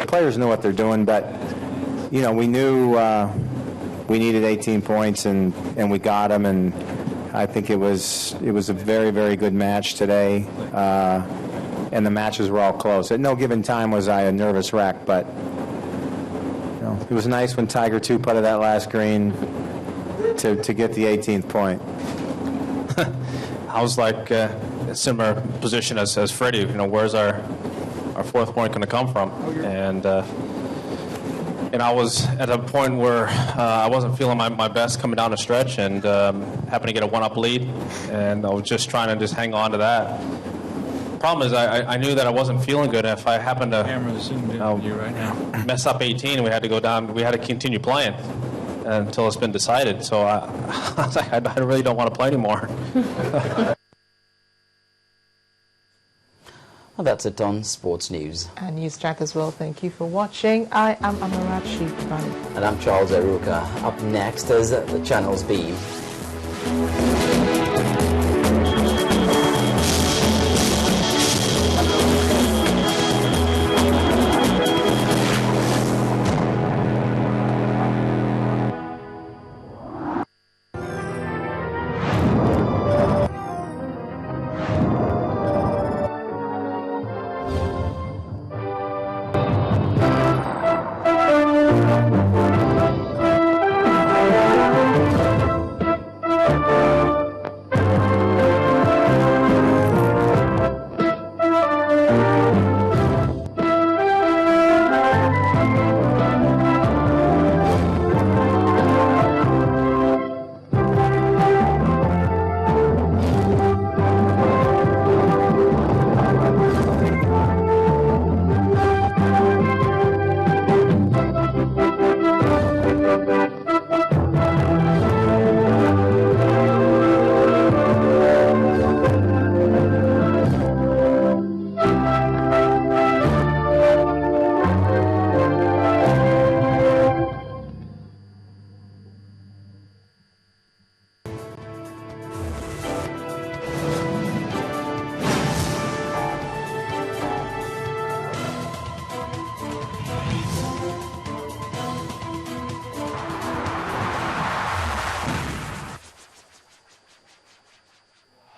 players knew what they're doing, but you know, we knew we needed 18 points, and we got them. And I think it was a very, very good match today, and the matches were all close. At no given time was I a nervous wreck, but you know, it was nice when Tiger 2 putted that last green to get the 18th point. I was like a similar position as Freddie. You know, where's our fourth point going to come from? And I was at a point where I wasn't feeling my best coming down the stretch, and happened to get a one-up lead, and I was just trying to just hang on to that. Problem is, I knew that I wasn't feeling good, and if I happened to mess up 18, we had to go down. We had to continue playing until it's been decided. So I was like, I really don't want to play anymore. Well, that's it on Sports News. And News Track as well. Thank you for watching. I am Amarachi Bani. And I'm Charles Eruka. Up next is the Channels Beam.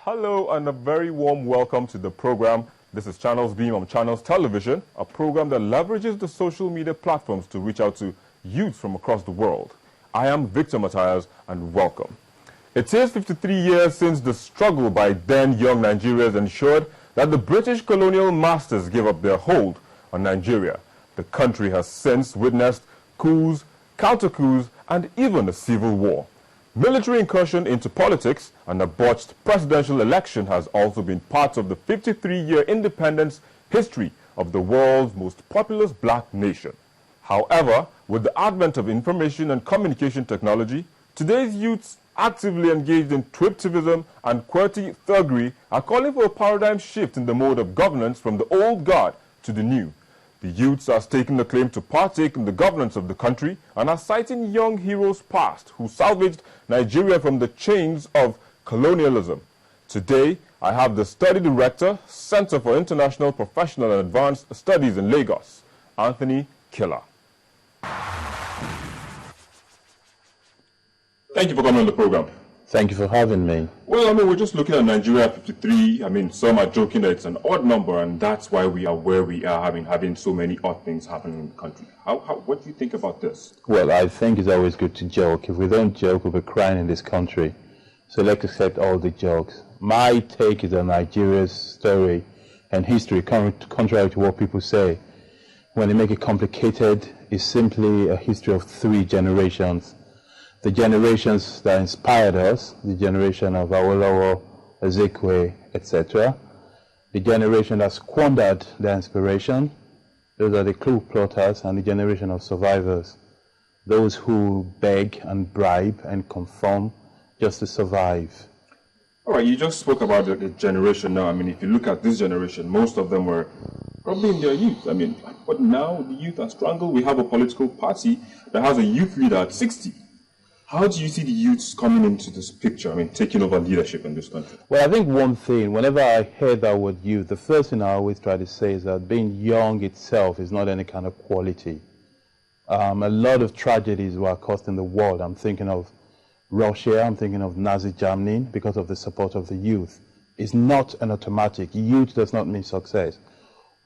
Hello and a very warm welcome to the program. This is Channels Beam on Channels Television, a program that leverages the social media platforms to reach out to youth from across the world. I am Victor Matthias and welcome. It is 53 years since the struggle by then young Nigerians ensured that the British colonial masters gave up their hold on Nigeria. The country has since witnessed coups, counter-coups and even a civil war. Military incursion into politics and a botched presidential election has also been part of the 53-year independence history of the world's most populous black nation. However, with the advent of information and communication technology, today's youths actively engaged in triptivism and QWERTY thuggery are calling for a paradigm shift in the mode of governance from the old guard to the new. The youths are staking the claim to partake in the governance of the country and are citing young heroes past who salvaged Nigeria from the chains of colonialism. Today, I have the study director, Center for International Professional and Advanced Studies in Lagos, Anthony Kila. Thank you for coming on the program. Thank you for having me. Well, we're just looking at Nigeria 53. Some are joking that it's an odd number, and that's why we are where we are, having so many odd things happening in the country. What do you think about this? Well, I think it's always good to joke. If we don't joke, we'll be crying in this country. So let's accept all the jokes. My take is on Nigeria's story and history, contrary to what people say. When they make it complicated, it's simply a history of 3 generations. The generations that inspired us, the generation of Awolowo, Ezekwe, etc. The generation that squandered their inspiration, those are the clue plotters, and the generation of survivors, those who beg and bribe and conform just to survive. All right, you just spoke about the generation now. If you look at this generation, most of them were probably in their youth. But now the youth are strangled. We have a political party that has a youth leader at 60. How do you see the youths coming into this picture? I mean, taking over leadership in this country? Well, I think one thing, whenever I hear that word youth, the first thing I always try to say is that being young itself is not any kind of quality. A lot of tragedies were caused in the world. I'm thinking of Russia, I'm thinking of Nazi Germany, because of the support of the youth. It's not an automatic. Youth does not mean success.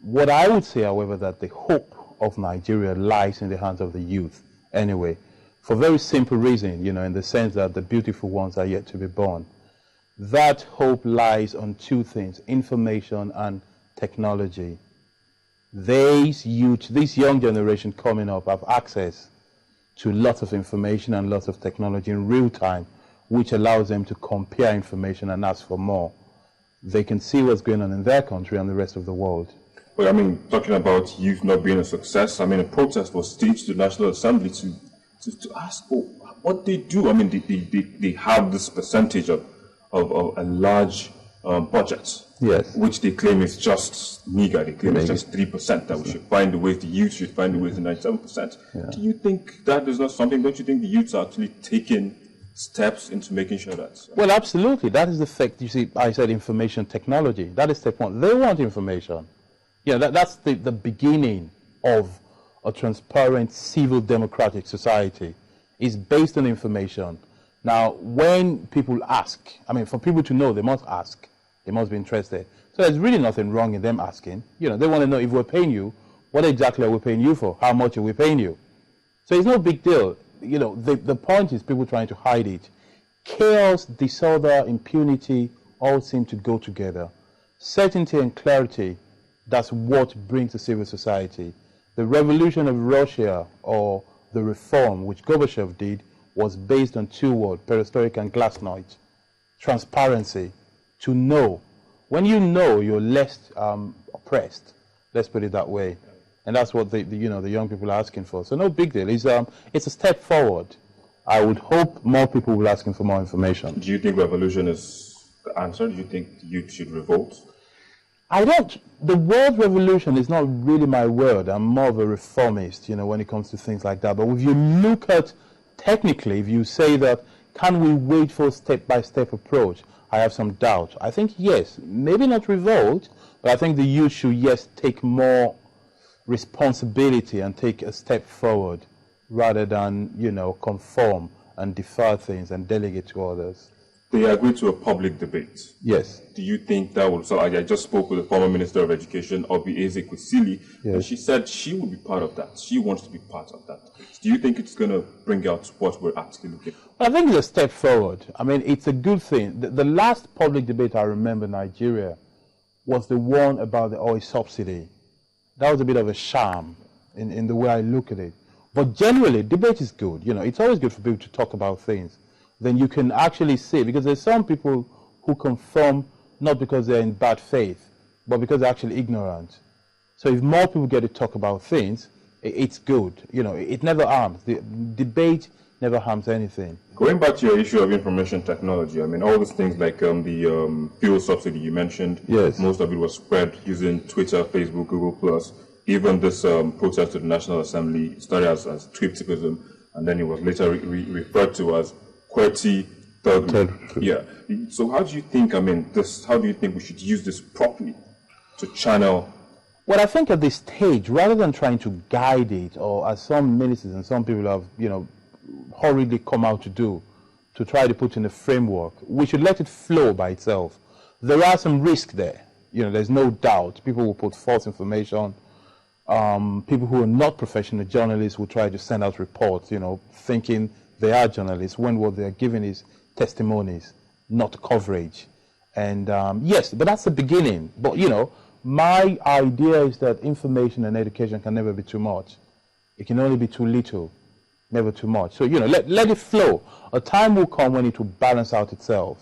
What I would say, however, that the hope of Nigeria lies in the hands of the youth anyway, for a very simple reason, in the sense that the beautiful ones are yet to be born. That hope lies on two things, information and technology. These youth, this young generation coming up have access to lots of information and lots of technology in real time, which allows them to compare information and ask for more. They can see what's going on in their country and the rest of the world. Well, I mean, talking about youth not being a success, I mean, a protest was staged to the National Assembly to ask what they do. I mean, they have this percentage of a large budget, yes, which they claim is just meager. They claim it's just 3%, that we should find the ways, the youth should find the ways to 97%. Yeah. Do you think that is not something, don't you think the youths are actually taking steps into making sure that? Well, absolutely. That is the fact. You see, I said information technology. That is step one. They want information. That's the beginning of a transparent civil democratic society. Is based on information. Now, when people ask, I mean, for people to know, they must ask. They must be interested. So there's really nothing wrong in them asking. They want to know, if we're paying you, what exactly are we paying you for? How much are we paying you? So it's no big deal. The point is people trying to hide it. Chaos, disorder, impunity all seem to go together. Certainty and clarity, that's what brings a civil society. The revolution of Russia, or the reform which Gorbachev did, was based on two words, perestroika and glasnost. Transparency, to know. When you know, you're less oppressed. Let's put it that way. And that's what the young people are asking for. So no big deal. It's a step forward. I would hope more people will be asking for more information. Do you think revolution is the answer? Do you think youth should revolt? I don't. The word revolution is not really my word. I'm more of a reformist, when it comes to things like that. But if you look at, technically, if you say that, can we wait for a step-by-step approach? I have some doubt. I think, yes, maybe not revolt, but I think the youth should, yes, take more responsibility and take a step forward rather than, conform and defer things and delegate to others. They agreed to a public debate. Yes. Do you think that will... So I just spoke with the former Minister of Education, Obi Ezekwesili, and she said she will be part of that. She wants to be part of that debate. Do you think it's going to bring out what we're actually looking for? Well, I think it's a step forward. I mean, it's a good thing. The last public debate I remember in Nigeria was the one about the oil subsidy. That was a bit of a sham in the way I look at it. But generally, debate is good. It's always good for people to talk about things. Then you can actually see, because there's some people who conform not because they're in bad faith, but because they're actually ignorant. So if more people get to talk about things, it's good. It never harms. The debate never harms anything. Going back to your issue of information technology, I mean, all these things like the fuel subsidy you mentioned, yes, most of it was spread using Twitter, Facebook, Google+. Even this protest to the National Assembly started as tweetism, and then it was later referred to as QWERTY thuggery. Yeah. So how do you think, how do you think we should use this properly to channel? Well, I think at this stage, rather than trying to guide it, or as some ministers and some people have, hurriedly come out to do, to try to put in a framework, we should let it flow by itself. There are some risks there. There's no doubt. People will put false information. People who are not professional journalists will try to send out reports, thinking they are journalists, when what they're giving is testimonies, not coverage. And yes, but that's the beginning. But, my idea is that information and education can never be too much. It can only be too little, never too much. So, let it flow. A time will come when it will balance out itself.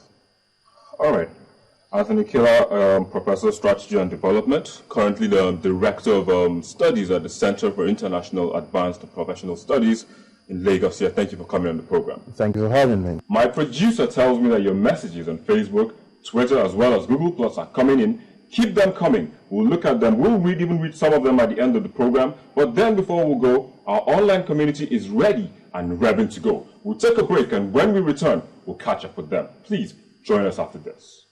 All right. Anthony Kila, Professor of Strategy and Development, currently the Director of Studies at the Center for International Advanced Professional Studies in Lagos. Yeah, thank you for coming on the program. Thank you for having me. My producer tells me that your messages on Facebook, Twitter, as well as Google Plus are coming in. Keep them coming. We'll look at them. We'll even read some of them at the end of the program. But then before we go, our online community is ready and raring to go. We'll take a break, and when we return, we'll catch up with them. Please join us after this.